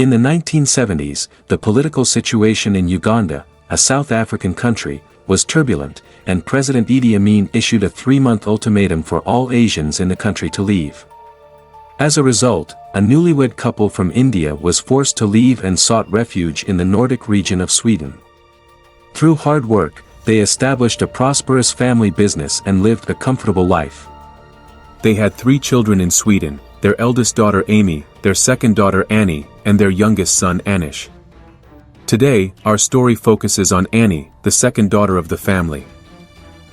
In the 1970s, the political situation in Uganda, a South African country, was turbulent, and President Idi Amin issued a 3-month ultimatum for all Asians in the country to leave. As a result, a newlywed couple from India was forced to leave and sought refuge in the Nordic region of Sweden. Through hard work, they established a prosperous family business and lived a comfortable life. They had 3 children in Sweden, their eldest daughter Amy, their second daughter Annie, and their youngest son Anish. Today, our story focuses on Annie, the second daughter of the family.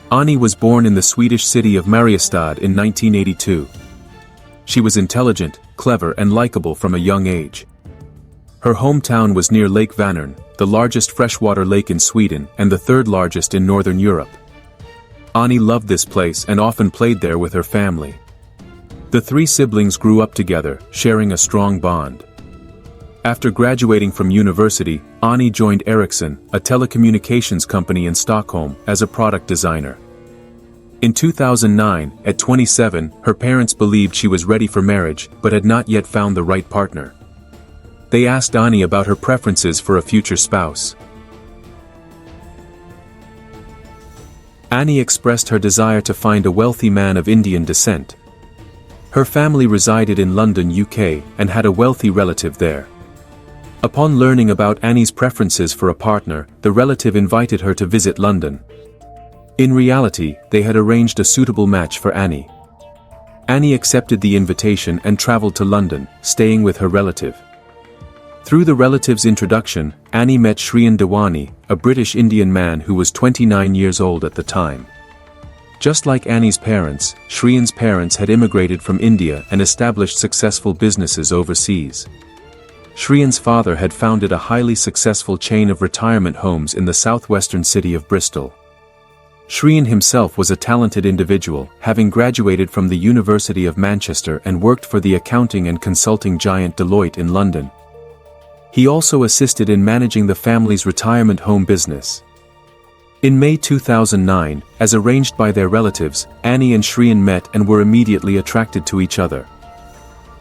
Annie was born in the Swedish city of Mariestad in 1982. She was intelligent, clever and likable from a young age. Her hometown was near Lake Vänern, the largest freshwater lake in Sweden and the 3rd largest in Northern Europe. Annie loved this place and often played there with her family. The 3 siblings grew up together, sharing a strong bond. After graduating from university, Annie joined Ericsson, a telecommunications company in Stockholm, as a product designer. In 2009, at 27, her parents believed she was ready for marriage but had not yet found the right partner. They asked Annie about her preferences for a future spouse. Annie expressed her desire to find a wealthy man of Indian descent. Her family resided in London, UK, and had a wealthy relative there. Upon learning about Annie's preferences for a partner, the relative invited her to visit London. In reality, they had arranged a suitable match for Annie. Annie accepted the invitation and traveled to London, staying with her relative. Through the relative's introduction, Annie met Shrien Dewani, a British Indian man who was 29 years old at the time. Just like Annie's parents, Shrien's parents had immigrated from India and established successful businesses overseas. Shrien's father had founded a highly successful chain of retirement homes in the southwestern city of Bristol. Shrien himself was a talented individual, having graduated from the University of Manchester and worked for the accounting and consulting giant Deloitte in London. He also assisted in managing the family's retirement home business. In May 2009, as arranged by their relatives, Annie and Shrien met and were immediately attracted to each other.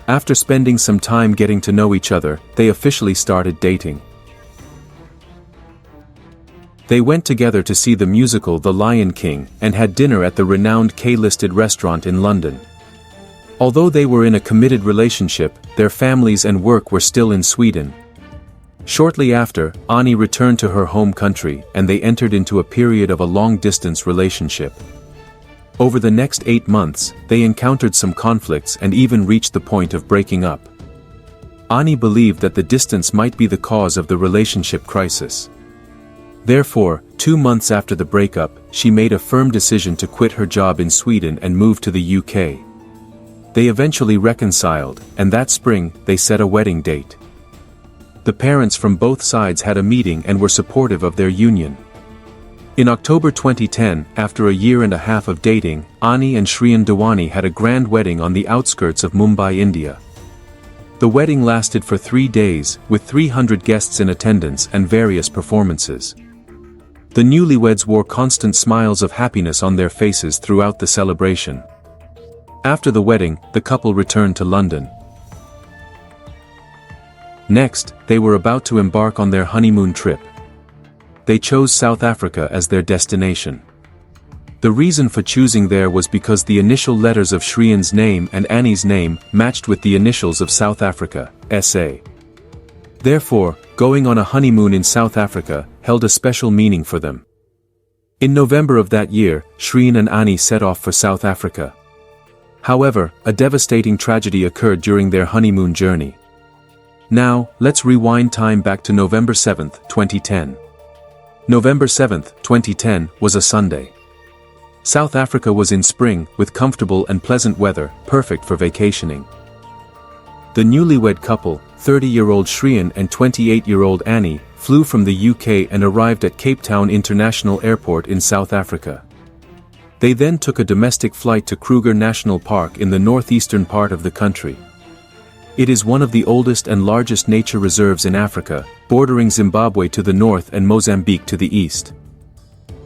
After spending some time getting to know each other, they officially started dating. They went together to see the musical The Lion King and had dinner at the renowned K-listed restaurant in London. Although they were in a committed relationship, their families and work were still in Sweden. Shortly after, Annie returned to her home country and they entered into a period of a long-distance relationship. Over the next 8 months, they encountered some conflicts and even reached the point of breaking up. Annie believed that the distance might be the cause of the relationship crisis. Therefore, 2 months after the breakup, she made a firm decision to quit her job in Sweden and move to the UK. They eventually reconciled, and that spring, they set a wedding date. The parents from both sides had a meeting and were supportive of their union. In October 2010, after a year and a half of dating, Anni and Shrien Dewani had a grand wedding on the outskirts of Mumbai, India. The wedding lasted for 3 days, with 300 guests in attendance and various performances. The newlyweds wore constant smiles of happiness on their faces throughout the celebration. After the wedding, the couple returned to London. Next, they were about to embark on their honeymoon trip. They chose South Africa as their destination. The reason for choosing there was because the initial letters of Shrien's name and Annie's name matched with the initials of South Africa, SA. Therefore, going on a honeymoon in South Africa held a special meaning for them. In November of that year, Shrien and Annie set off for South Africa. However, a devastating tragedy occurred during their honeymoon journey. Now, let's rewind time back to November 7, 2010. November 7, 2010, was a Sunday. South Africa was in spring, with comfortable and pleasant weather, perfect for vacationing. The newlywed couple, 30-year-old Shrien and 28-year-old Annie, flew from the UK and arrived at Cape Town International Airport in South Africa. They then took a domestic flight to Kruger National Park in the northeastern part of the country. It is one of the oldest and largest nature reserves in Africa, bordering Zimbabwe to the north and Mozambique to the east.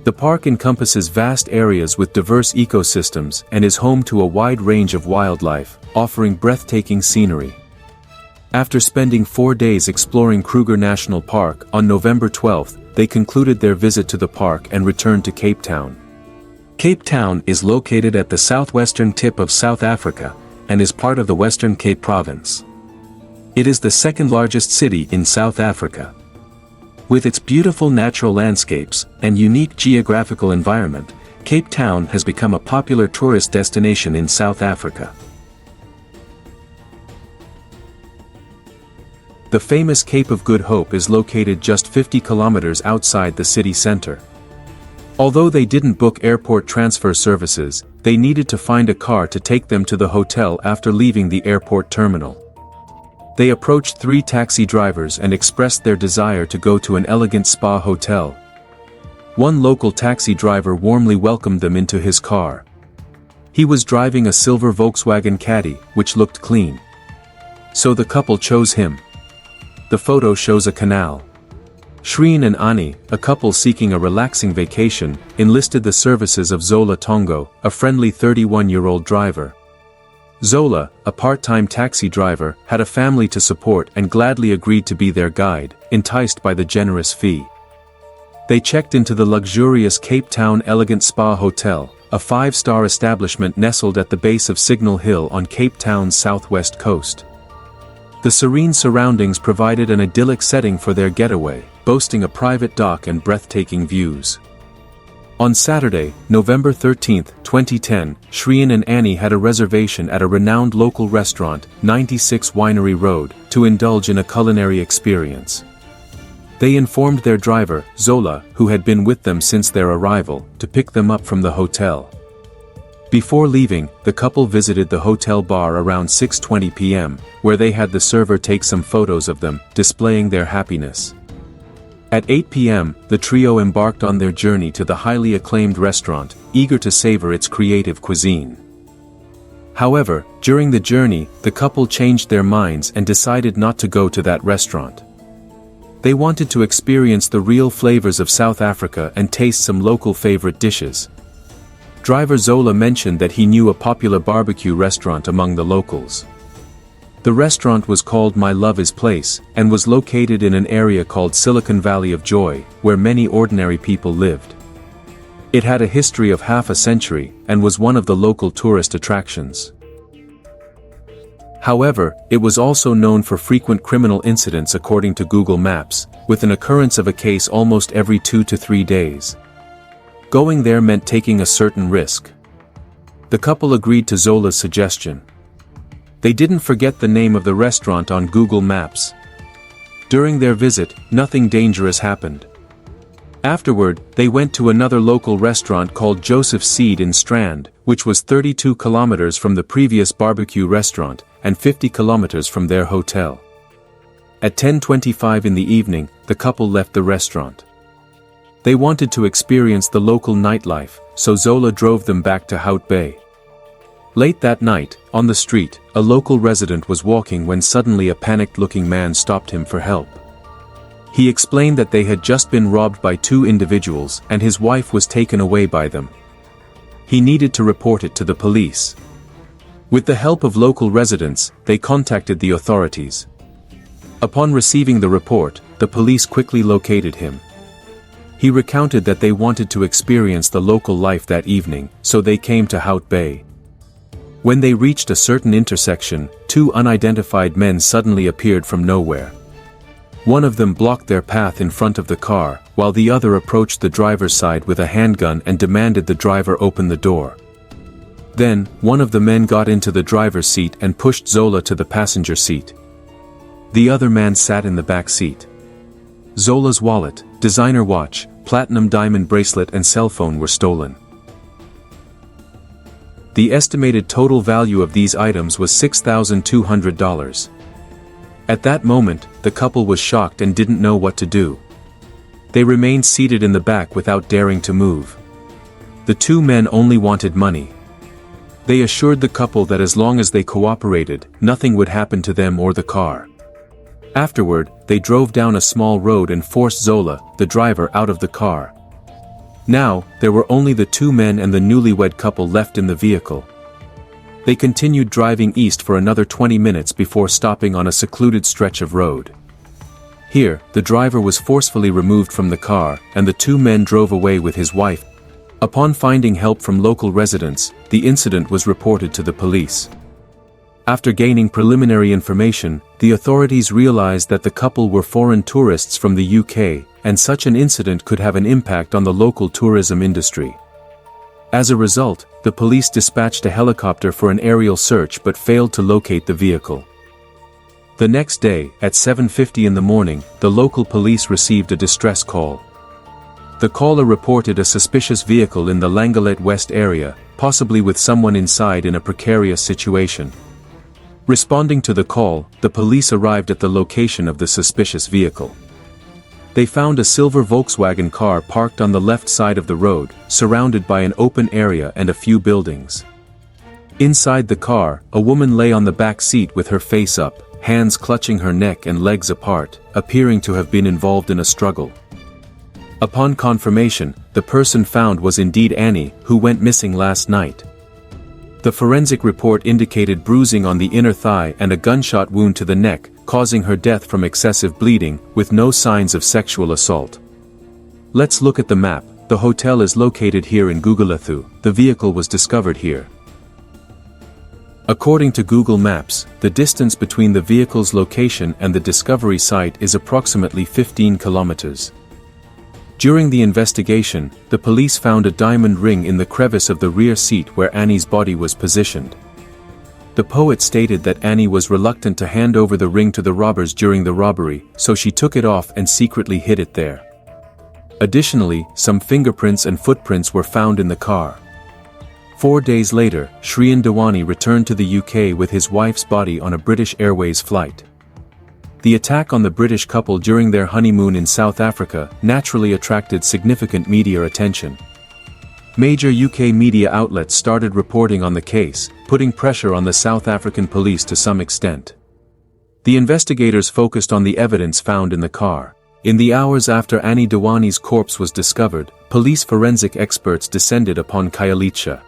The park encompasses vast areas with diverse ecosystems and is home to a wide range of wildlife, offering breathtaking scenery. After spending 4 days exploring Kruger National Park, on November 12, they concluded their visit to the park and returned to Cape Town. Cape Town is located at the southwestern tip of South Africa, and is part of the Western Cape Province. It is the second largest city in South Africa. With its beautiful natural landscapes and unique geographical environment, Cape Town has become a popular tourist destination in South Africa. The famous Cape of Good Hope is located just 50 kilometers outside the city center. Although they didn't book airport transfer services, they needed to find a car to take them to the hotel after leaving the airport terminal. They approached 3 taxi drivers and expressed their desire to go to an elegant spa hotel. One local taxi driver warmly welcomed them into his car. He was driving a silver Volkswagen Caddy, which looked clean. So the couple chose him. The photo shows a canal. Shrien and Anni, a couple seeking a relaxing vacation, enlisted the services of Zola Tongo, a friendly 31-year-old driver. Zola, a part-time taxi driver, had a family to support and gladly agreed to be their guide, enticed by the generous fee. They checked into the luxurious Cape Town Elegant Spa Hotel, a 5-star establishment nestled at the base of Signal Hill on Cape Town's southwest coast. The serene surroundings provided an idyllic setting for their getaway, boasting a private dock and breathtaking views. On Saturday, November 13, 2010, Shrien and Anni had a reservation at a renowned local restaurant, 96 Winery Road, to indulge in a culinary experience. They informed their driver, Zola, who had been with them since their arrival, to pick them up from the hotel. Before leaving, the couple visited the hotel bar around 6:20 p.m., where they had the server take some photos of them, displaying their happiness. At 8 p.m., the trio embarked on their journey to the highly acclaimed restaurant, eager to savor its creative cuisine. However, during the journey, the couple changed their minds and decided not to go to that restaurant. They wanted to experience the real flavors of South Africa and taste some local favorite dishes. Driver Zola mentioned that he knew a popular barbecue restaurant among the locals. The restaurant was called My Love Is Place, and was located in an area called Silicon Valley of Joy, where many ordinary people lived. It had a history of half a century, and was one of the local tourist attractions. However, it was also known for frequent criminal incidents according to Google Maps, with an occurrence of a case almost every 2 to 3 days. Going there meant taking a certain risk. The couple agreed to Zola's suggestion. They didn't forget the name of the restaurant on Google Maps. During their visit, nothing dangerous happened. Afterward, they went to another local restaurant called Joseph's Seed in Strand, which was 32 kilometers from the previous barbecue restaurant, and 50 kilometers from their hotel. At 10:25 in the evening, the couple left the restaurant. They wanted to experience the local nightlife, so Zola drove them back to Hout Bay. Late that night, on the street, a local resident was walking when suddenly a panicked-looking man stopped him for help. He explained that they had just been robbed by 2 individuals and his wife was taken away by them. He needed to report it to the police. With the help of local residents, they contacted the authorities. Upon receiving the report, the police quickly located him. He recounted that they wanted to experience the local life that evening, so they came to Hout Bay. When they reached a certain intersection, 2 unidentified men suddenly appeared from nowhere. One of them blocked their path in front of the car, while the other approached the driver's side with a handgun and demanded the driver open the door. Then, one of the men got into the driver's seat and pushed Zola to the passenger seat. The other man sat in the back seat. Zola's wallet, designer watch, platinum diamond bracelet and cell phone were stolen. The estimated total value of these items was $6,200. At that moment, the couple was shocked and didn't know what to do. They remained seated in the back without daring to move. The 2 men only wanted money. They assured the couple that as long as they cooperated, nothing would happen to them or the car. Afterward, they drove down a small road and forced Zola, the driver, out of the car. Now, there were only the 2 men and the newlywed couple left in the vehicle. They continued driving east for another 20 minutes before stopping on a secluded stretch of road. Here, the driver was forcefully removed from the car, and the two men drove away with his wife. Upon finding help from local residents, the incident was reported to the police. After gaining preliminary information, the authorities realized that the couple were foreign tourists from the UK, and such an incident could have an impact on the local tourism industry. As a result, the police dispatched a helicopter for an aerial search but failed to locate the vehicle. The next day, at 7:50 in the morning, the local police received a distress call. The caller reported a suspicious vehicle in the Langalet West area, possibly with someone inside in a precarious situation. Responding to the call, the police arrived at the location of the suspicious vehicle. They found a silver Volkswagen car parked on the left side of the road, surrounded by an open area and a few buildings. Inside the car, a woman lay on the back seat with her face up, hands clutching her neck and legs apart, appearing to have been involved in a struggle. Upon confirmation, the person found was indeed Annie, who went missing last night. The forensic report indicated bruising on the inner thigh and a gunshot wound to the neck, causing her death from excessive bleeding, with no signs of sexual assault. Let's look at the map. The hotel is located here in Gugulethu. The vehicle was discovered here. According to Google Maps, the distance between the vehicle's location and the discovery site is approximately 15 kilometers. During the investigation, the police found a diamond ring in the crevice of the rear seat where Annie's body was positioned. The poet stated that Annie was reluctant to hand over the ring to the robbers during the robbery, so she took it off and secretly hid it there. Additionally, some fingerprints and footprints were found in the car. 4 days later, Shrien Dewani returned to the UK with his wife's body on a British Airways flight. The attack on the British couple during their honeymoon in South Africa naturally attracted significant media attention. Major UK media outlets started reporting on the case, putting pressure on the South African police to some extent. The investigators focused on the evidence found in the car. In the hours after Anni Dewani's corpse was discovered, police forensic experts descended upon Khayelitsha.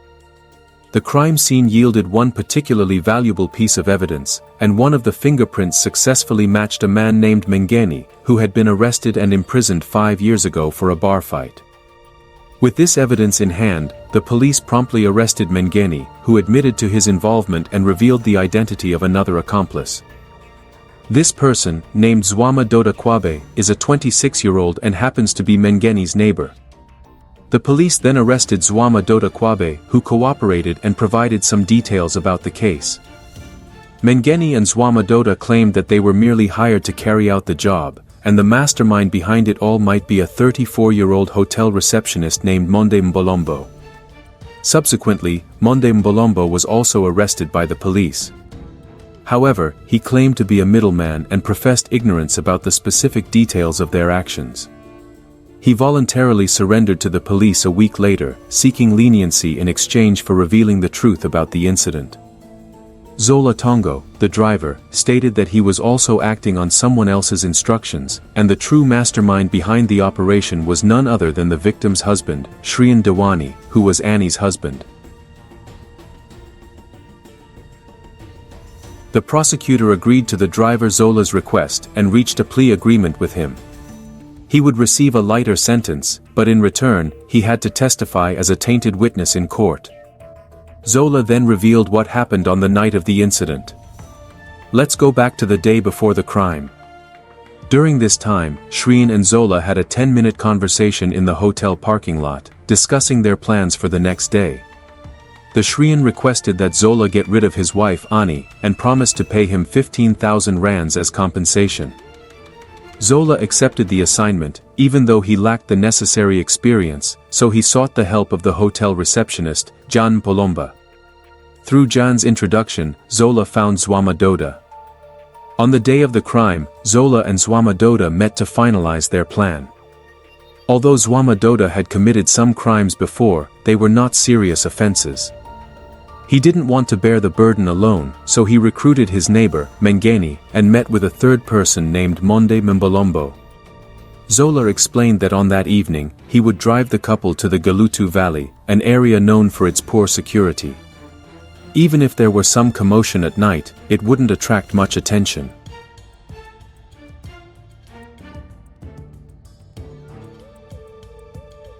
The crime scene yielded one particularly valuable piece of evidence, and one of the fingerprints successfully matched a man named Mngeni, who had been arrested and imprisoned 5 years ago for a bar fight. With this evidence in hand, the police promptly arrested Mngeni, who admitted to his involvement and revealed the identity of another accomplice. This person, named Zwama Doda Kwabe, is a 26-year-old and happens to be Mngeni's neighbor. The police then arrested Zwama Doda Kwabe, who cooperated and provided some details about the case. Mngeni and Zwama Doda claimed that they were merely hired to carry out the job, and the mastermind behind it all might be a 34-year-old hotel receptionist named Monde Mbolombo. Subsequently, Monde Mbolombo was also arrested by the police. However, he claimed to be a middleman and professed ignorance about the specific details of their actions. He voluntarily surrendered to the police a week later, seeking leniency in exchange for revealing the truth about the incident. Zola Tongo, the driver, stated that he was also acting on someone else's instructions, and the true mastermind behind the operation was none other than the victim's husband, Shrien Dewani, who was Annie's husband. The prosecutor agreed to the driver Zola's request and reached a plea agreement with him. He would receive a lighter sentence, but in return, he had to testify as a tainted witness in court. Zola then revealed what happened on the night of the incident. Let's go back to the day before the crime. During this time, Shrien and Zola had a 10-minute conversation in the hotel parking lot, discussing their plans for the next day. The Shrien requested that Zola get rid of his wife Anni, and promised to pay him 15,000 rands as compensation. Zola accepted the assignment, even though he lacked the necessary experience, so he sought the help of the hotel receptionist, Jan Polomba. Through Jan's introduction, Zola found Zwama Doda. On the day of the crime, Zola and Zwama Doda met to finalize their plan. Although Zwama Doda had committed some crimes before, they were not serious offenses. He didn't want to bear the burden alone, so he recruited his neighbor, Mngeni, and met with a third person named Monde Mbolombo. Zola explained that on that evening, he would drive the couple to the Galutu Valley, an area known for its poor security. Even if there were some commotion at night, it wouldn't attract much attention.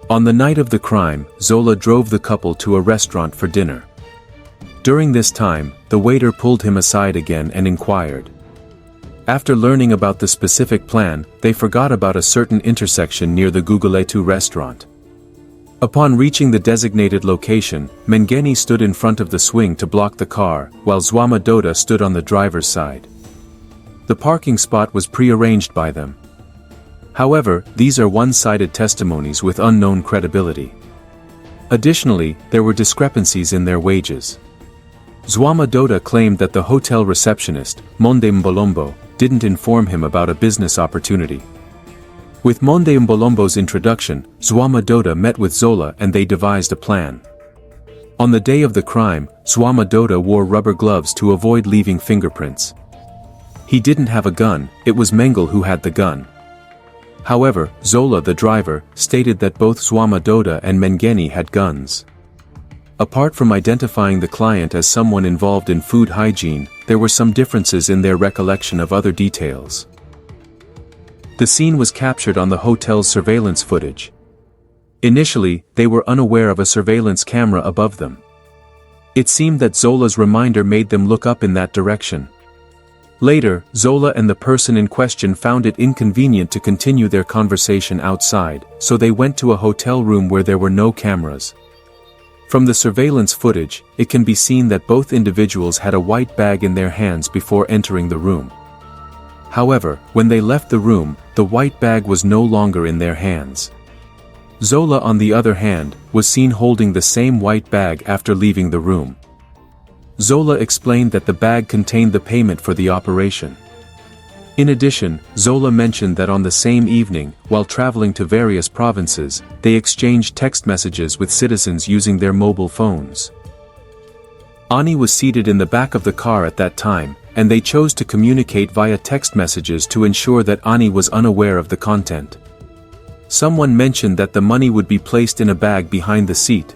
On the night of the crime, Zola drove the couple to a restaurant for dinner. During this time, the waiter pulled him aside again and inquired. After learning about the specific plan, they forgot about a certain intersection near the Guguletu restaurant. Upon reaching the designated location, Mengeni stood in front of the swing to block the car, while Zwama Doda stood on the driver's side. The parking spot was pre-arranged by them. However, these are one-sided testimonies with unknown credibility. Additionally, there were discrepancies in their wages. Zwama Doda claimed that the hotel receptionist, Monde Mbolombo, didn't inform him about a business opportunity. With Monde Mbolombo's introduction, Zwama Doda met with Zola and they devised a plan. On the day of the crime, Zwama Doda wore rubber gloves to avoid leaving fingerprints. He didn't have a gun, it was Mengele who had the gun. However, Zola the driver, stated that both Zwama Doda and Mengeni had guns. Apart from identifying the client as someone involved in food hygiene, there were some differences in their recollection of other details. The scene was captured on the hotel's surveillance footage. Initially, they were unaware of a surveillance camera above them. It seemed that Zola's reminder made them look up in that direction. Later, Zola and the person in question found it inconvenient to continue their conversation outside, so they went to a hotel room where there were no cameras. From the surveillance footage, it can be seen that both individuals had a white bag in their hands before entering the room. However, when they left the room, the white bag was no longer in their hands. Zola, on the other hand, was seen holding the same white bag after leaving the room. Zola explained that the bag contained the payment for the operation. In addition, Zola mentioned that on the same evening, while traveling to various provinces, they exchanged text messages with citizens using their mobile phones. Anni was seated in the back of the car at that time, and they chose to communicate via text messages to ensure that Anni was unaware of the content. Someone mentioned that the money would be placed in a bag behind the seat.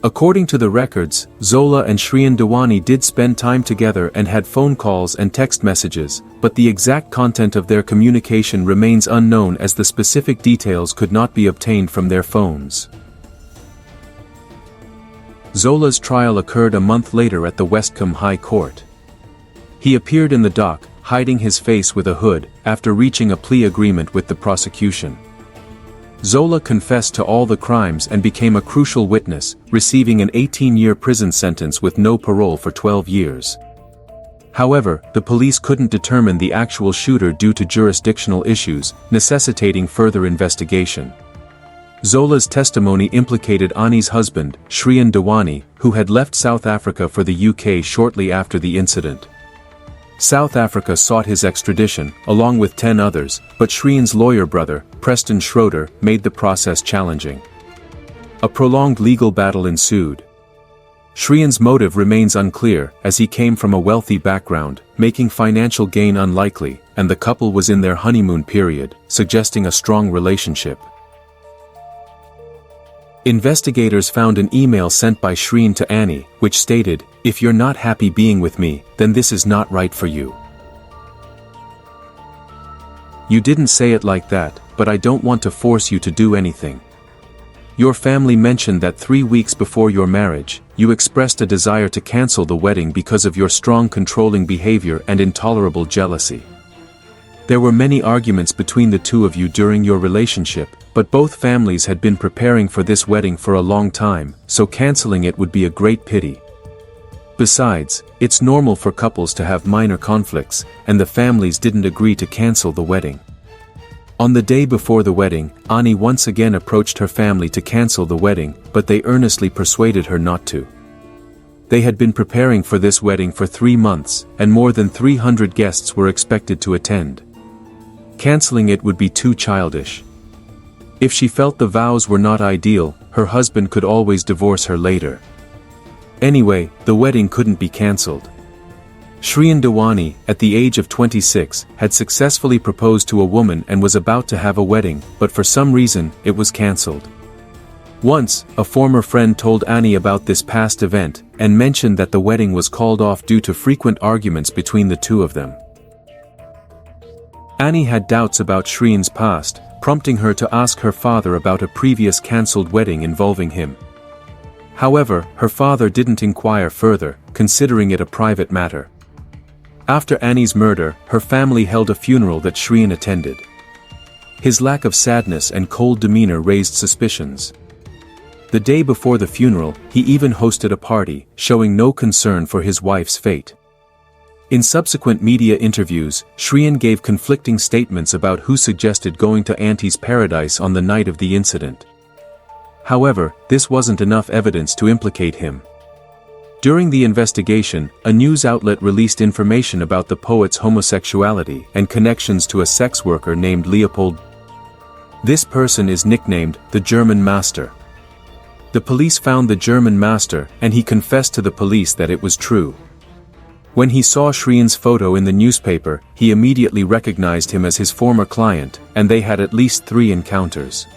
According to the records, Zola and Shrien Dewani did spend time together and had phone calls and text messages, but the exact content of their communication remains unknown as the specific details could not be obtained from their phones. Zola's trial occurred a month later at the Westcombe High Court. He appeared in the dock, hiding his face with a hood, after reaching a plea agreement with the prosecution. Zola confessed to all the crimes and became a crucial witness, receiving an 18-year prison sentence with no parole for 12 years. However, the police couldn't determine the actual shooter due to jurisdictional issues, necessitating further investigation. Zola's testimony implicated Anni's husband, Shrien Dewani, who had left South Africa for the UK shortly after the incident. South Africa sought his extradition, along with 10 others, but Shrien's lawyer brother, Preston Schroeder, made the process challenging. A prolonged legal battle ensued. Shrien's motive remains unclear, as he came from a wealthy background, making financial gain unlikely, and the couple was in their honeymoon period, suggesting a strong relationship. Investigators found an email sent by Shrien to Anni, which stated, "If you're not happy being with me, then this is not right for you. You didn't say it like that, but I don't want to force you to do anything. Your family mentioned that 3 weeks before your marriage, you expressed a desire to cancel the wedding because of your strong controlling behavior and intolerable jealousy. There were many arguments between the two of you during your relationship, but both families had been preparing for this wedding for a long time, so canceling it would be a great pity. Besides, it's normal for couples to have minor conflicts, and the families didn't agree to cancel the wedding." On the day before the wedding, Anni once again approached her family to cancel the wedding, but they earnestly persuaded her not to. They had been preparing for this wedding for 3 months, and more than 300 guests were expected to attend. Canceling it would be too childish. If she felt the vows were not ideal, her husband could always divorce her later. Anyway, the wedding couldn't be cancelled. Shrien Dewani, at the age of 26, had successfully proposed to a woman and was about to have a wedding, but for some reason, it was cancelled. Once, a former friend told Anni about this past event, and mentioned that the wedding was called off due to frequent arguments between the two of them. Anni had doubts about Shrien's past, prompting her to ask her father about a previous cancelled wedding involving him. However, her father didn't inquire further, considering it a private matter. After Anni's murder, her family held a funeral that Shrien attended. His lack of sadness and cold demeanor raised suspicions. The day before the funeral, he even hosted a party, showing no concern for his wife's fate. In subsequent media interviews, Shrien gave conflicting statements about who suggested going to Auntie's paradise on the night of the incident. However, this wasn't enough evidence to implicate him. During the investigation, a news outlet released information about the poet's homosexuality and connections to a sex worker named Leopold. This person is nicknamed the German Master. The police found the German Master, and he confessed to the police that it was true. When he saw Shrien's photo in the newspaper, he immediately recognized him as his former client, and they had at least 3 encounters.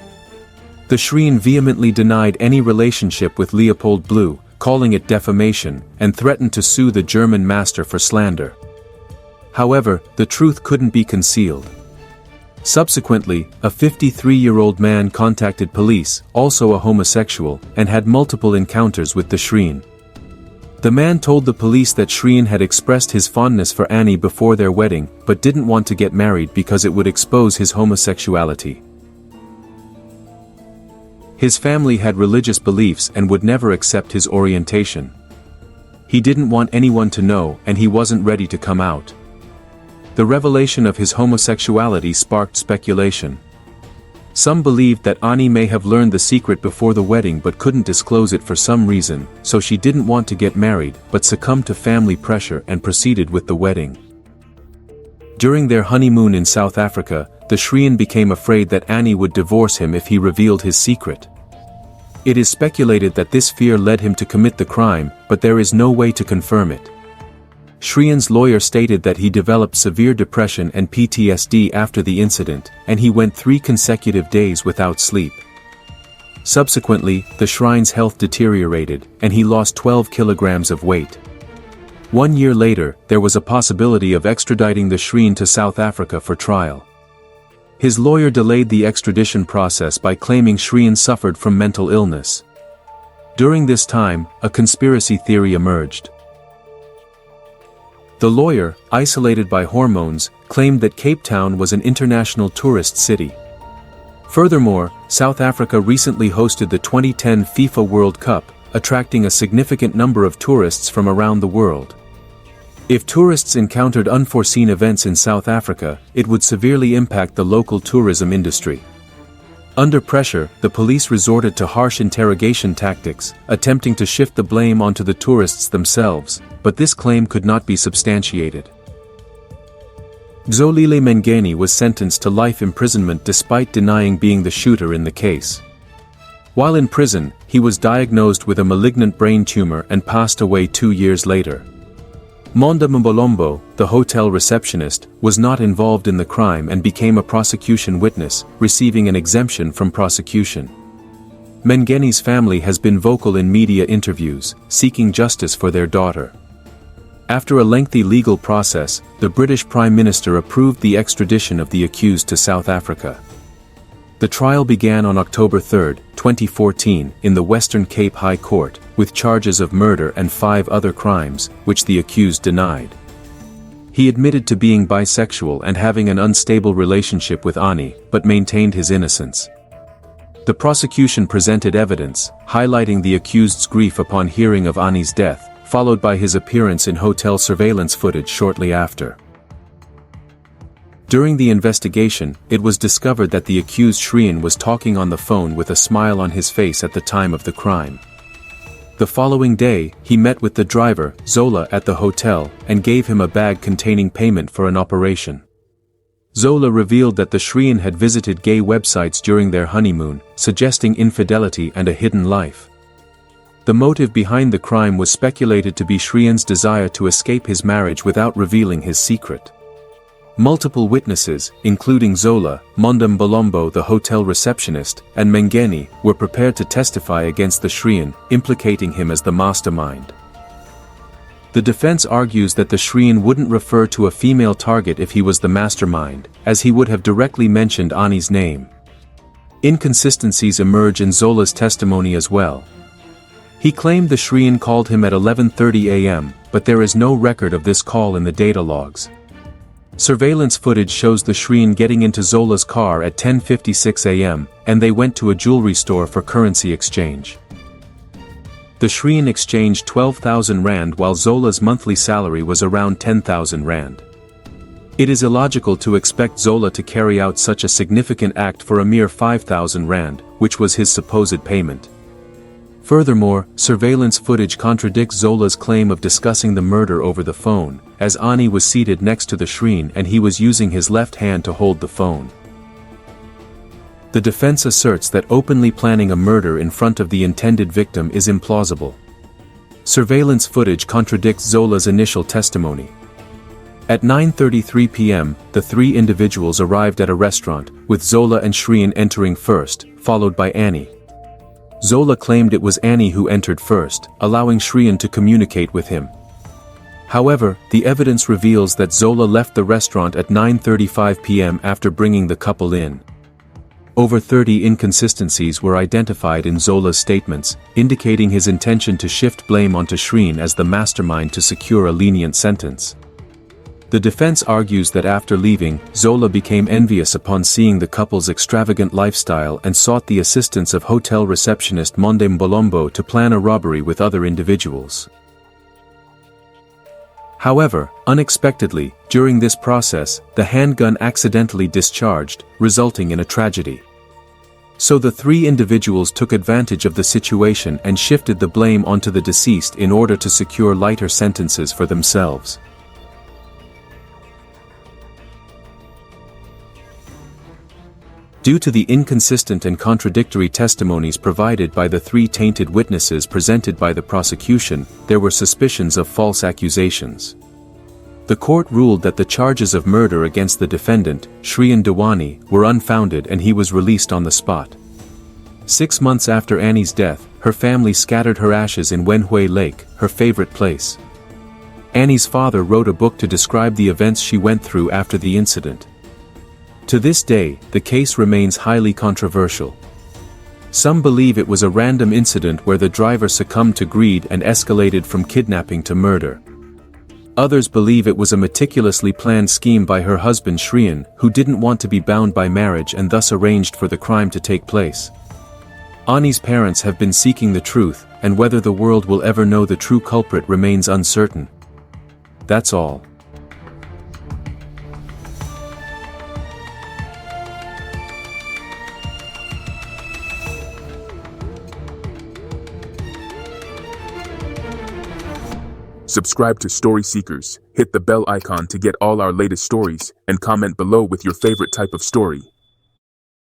The Shrien vehemently denied any relationship with Leopold Blue, calling it defamation, and threatened to sue the German Master for slander. However, the truth couldn't be concealed. Subsequently, a 53-year-old man contacted police, also a homosexual, and had multiple encounters with the Shrien. The man told the police that Shrien had expressed his fondness for Anni before their wedding, but didn't want to get married because it would expose his homosexuality. His family had religious beliefs and would never accept his orientation. He didn't want anyone to know, and he wasn't ready to come out. The revelation of his homosexuality sparked speculation. Some believed that Anni may have learned the secret before the wedding but couldn't disclose it for some reason, so she didn't want to get married but succumbed to family pressure and proceeded with the wedding. During their honeymoon in South Africa, the Shrien became afraid that Anni would divorce him if he revealed his secret. It is speculated that this fear led him to commit the crime, but there is no way to confirm it. Shrien's lawyer stated that he developed severe depression and PTSD after the incident, and he went 3 consecutive days without sleep. Subsequently, the Shrien's health deteriorated, and he lost 12 kilograms of weight. 1 year later, there was a possibility of extraditing the Shrien to South Africa for trial. His lawyer delayed the extradition process by claiming Shrien suffered from mental illness. During this time, a conspiracy theory emerged. The lawyer, isolated by hormones, claimed that Cape Town was an international tourist city. Furthermore, South Africa recently hosted the 2010 FIFA World Cup, attracting a significant number of tourists from around the world. If tourists encountered unforeseen events in South Africa, it would severely impact the local tourism industry. Under pressure, the police resorted to harsh interrogation tactics, attempting to shift the blame onto the tourists themselves, but this claim could not be substantiated. Xolile Mngeni was sentenced to life imprisonment despite denying being the shooter in the case. While in prison, he was diagnosed with a malignant brain tumor and passed away 2 years later. Monda Mbolombo, the hotel receptionist, was not involved in the crime and became a prosecution witness, receiving an exemption from prosecution. Mngeni's family has been vocal in media interviews, seeking justice for their daughter. After a lengthy legal process, the British Prime Minister approved the extradition of the accused to South Africa. The trial began on October 3, 2014, in the Western Cape High Court, with charges of murder and 5 other crimes, which the accused denied. He admitted to being bisexual and having an unstable relationship with Anni, but maintained his innocence. The prosecution presented evidence, highlighting the accused's grief upon hearing of Anni's death, followed by his appearance in hotel surveillance footage shortly after. During the investigation, it was discovered that the accused Shrien was talking on the phone with a smile on his face at the time of the crime. The following day, he met with the driver, Zola, at the hotel, and gave him a bag containing payment for an operation. Zola revealed that the Shrien had visited gay websites during their honeymoon, suggesting infidelity and a hidden life. The motive behind the crime was speculated to be Shrien's desire to escape his marriage without revealing his secret. Multiple witnesses, including Zola, Mondem Bolombo the hotel receptionist, and Mengeni, were prepared to testify against the Shrien, implicating him as the mastermind. The defense argues that the Shrien wouldn't refer to a female target if he was the mastermind, as he would have directly mentioned Anni's name. Inconsistencies emerge in Zola's testimony as well. He claimed the Shrien called him at 11:30 a.m., but there is no record of this call in the data logs. Surveillance footage shows the Shrien getting into Zola's car at 10:56 a.m., and they went to a jewelry store for currency exchange. The Shrien exchanged 12,000 rand while Zola's monthly salary was around 10,000 rand. It is illogical to expect Zola to carry out such a significant act for a mere 5,000 rand, which was his supposed payment. Furthermore, surveillance footage contradicts Zola's claim of discussing the murder over the phone, as Anni was seated next to the Shrien and he was using his left hand to hold the phone. The defense asserts that openly planning a murder in front of the intended victim is implausible. Surveillance footage contradicts Zola's initial testimony. At 9:33 p.m., the three individuals arrived at a restaurant, with Zola and Shrien entering first, followed by Anni. Zola claimed it was Anni who entered first, allowing Shrien to communicate with him. However, the evidence reveals that Zola left the restaurant at 9:35 p.m. after bringing the couple in. Over 30 inconsistencies were identified in Zola's statements, indicating his intention to shift blame onto Shrien as the mastermind to secure a lenient sentence. The defense argues that after leaving, Zola became envious upon seeing the couple's extravagant lifestyle and sought the assistance of hotel receptionist Mondem Bolombo to plan a robbery with other individuals. However, unexpectedly, during this process, the handgun accidentally discharged, resulting in a tragedy. So the three individuals took advantage of the situation and shifted the blame onto the deceased in order to secure lighter sentences for themselves. Due to the inconsistent and contradictory testimonies provided by the three tainted witnesses presented by the prosecution, there were suspicions of false accusations. The court ruled that the charges of murder against the defendant, Shrien Dewani, were unfounded and he was released on the spot. 6 months after Anni's death, her family scattered her ashes in Wenhui Lake, her favorite place. Anni's father wrote a book to describe the events she went through after the incident. To this day, the case remains highly controversial. Some believe it was a random incident where the driver succumbed to greed and escalated from kidnapping to murder. Others believe it was a meticulously planned scheme by her husband Shrien, who didn't want to be bound by marriage and thus arranged for the crime to take place. Anni's parents have been seeking the truth, and whether the world will ever know the true culprit remains uncertain. That's all. Subscribe to Story Seekers, hit the bell icon to get all our latest stories, and comment below with your favorite type of story.